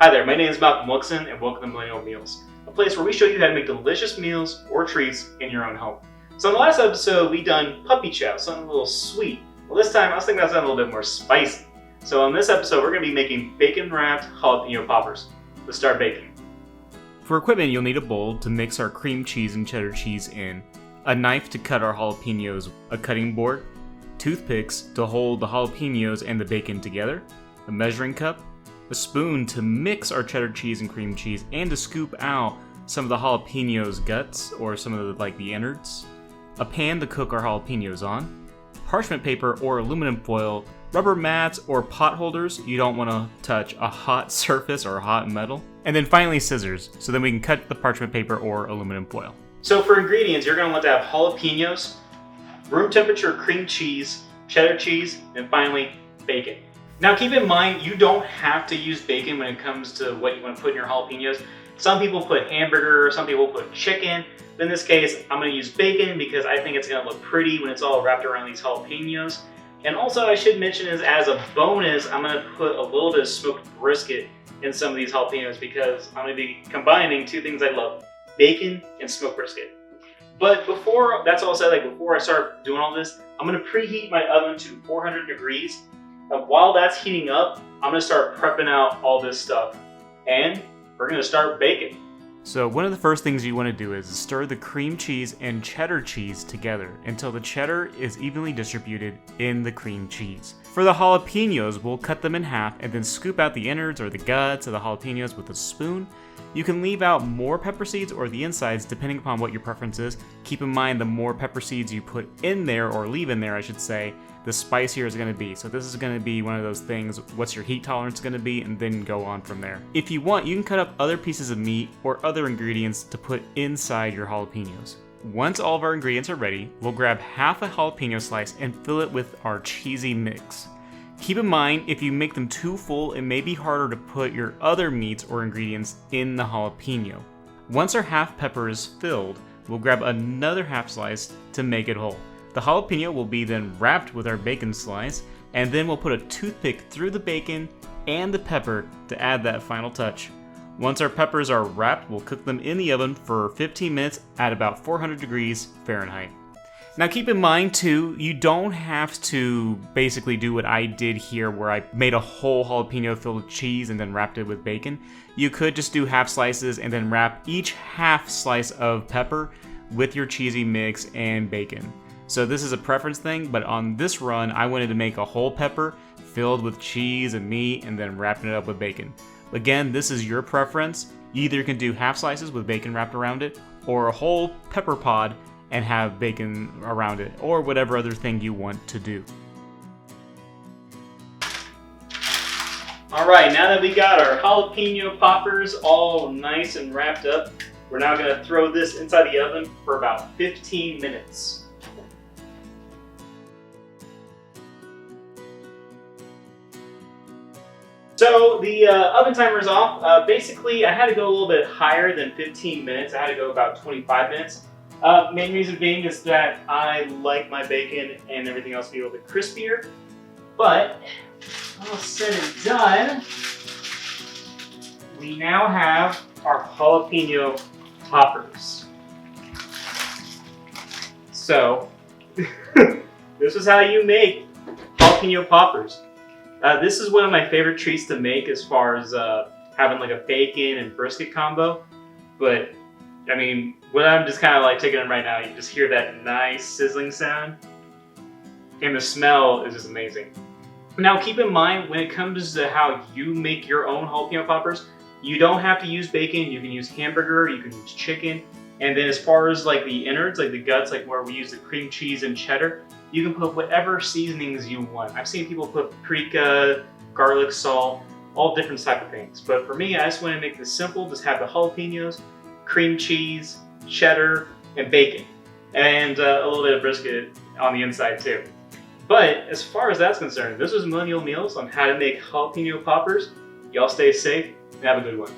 Hi there, my name is Malcolm Wilkson and welcome to Millennial Meals, a place where we show you how to make delicious meals or treats in your own home. So in the last episode, we done puppy chow, something a little sweet. Well, this time I was thinking about something a little bit more spicy. So on this episode, we're going to be making bacon-wrapped jalapeno poppers. Let's start baking. For equipment, you'll need a bowl to mix our cream cheese and cheddar cheese in, a knife to cut our jalapenos, a cutting board, toothpicks to hold the jalapenos and the bacon together, a measuring cup, a spoon to mix our cheddar cheese and cream cheese and to scoop out some of the jalapenos guts or some of the innards, a pan to cook our jalapenos on, parchment paper or aluminum foil, rubber mats or pot holders, you don't want to touch a hot surface or hot metal, and then finally scissors, so then we can cut the parchment paper or aluminum foil. So for ingredients, you're going to want to have jalapenos, room temperature cream cheese, cheddar cheese, and finally bacon. Now keep in mind, you don't have to use bacon when it comes to what you want to put in your jalapenos. Some people put hamburger, some people put chicken. But in this case, I'm going to use bacon because I think it's going to look pretty when it's all wrapped around these jalapenos. And also I should mention is as a bonus, I'm going to put a little bit of smoked brisket in some of these jalapenos because I'm going to be combining two things I love, bacon and smoked brisket. But before that's all said, before I start doing all this, I'm going to preheat my oven to 400 degrees. And while that's heating up, I'm going to start prepping out all this stuff. And we're going to start baking. So one of the first things you want to do is stir the cream cheese and cheddar cheese together until the cheddar is evenly distributed in the cream cheese. For the jalapenos, we'll cut them in half and then scoop out the innards or the guts of the jalapenos with a spoon. You can leave out more pepper seeds or the insides depending upon what your preference is. Keep in mind the more pepper seeds you put in there, or leave in there I should say, the spicier it's going to be. So this is going to be one of those things, what's your heat tolerance going to be, and then go on from there. If you want, you can cut up other pieces of meat or other ingredients to put inside your jalapenos. Once all of our ingredients are ready, we'll grab half a jalapeno slice and fill it with our cheesy mix. Keep in mind, if you make them too full, it may be harder to put your other meats or ingredients in the jalapeno. Once our half pepper is filled, we'll grab another half slice to make it whole. The jalapeno will be then wrapped with our bacon slice, and then we'll put a toothpick through the bacon and the pepper to add that final touch. Once our peppers are wrapped, we'll cook them in the oven for 15 minutes at about 400 degrees Fahrenheit. Now keep in mind too, you don't have to basically do what I did here where I made a whole jalapeno filled with cheese and then wrapped it with bacon. You could just do half slices and then wrap each half slice of pepper with your cheesy mix and bacon. So this is a preference thing, but on this run, I wanted to make a whole pepper filled with cheese and meat and then wrapping it up with bacon. Again, this is your preference. You either can do half slices with bacon wrapped around it, or a whole pepper pod and have bacon around it, or whatever other thing you want to do. All right, now that we got our jalapeno poppers all nice and wrapped up, we're now gonna throw this inside the oven for about 15 minutes. So the oven timer is off. Basically, I had to go a little bit higher than 15 minutes. I had to go about 25 minutes. Main reason being is that I like my bacon and everything else to be a little bit crispier. But all said and done, we now have our jalapeno poppers. So this is how you make jalapeno poppers. This is one of my favorite treats to make as far as having a bacon and brisket combo. But, I mean, when I'm just kind of taking them right now, you just hear that nice sizzling sound. And the smell is just amazing. Now keep in mind, when it comes to how you make your own jalapeno poppers, you don't have to use bacon, you can use hamburger, you can use chicken. And then as far as the innards, the guts, where we use the cream cheese and cheddar, you can put whatever seasonings you want. I've seen people put paprika, garlic, salt, all different type of things. But for me, I just want to make this simple. Just have the jalapenos, cream cheese, cheddar, and bacon. And a little bit of brisket on the inside too. But as far as that's concerned, this was Millennial Meals on how to make jalapeno poppers. Y'all stay safe and have a good one.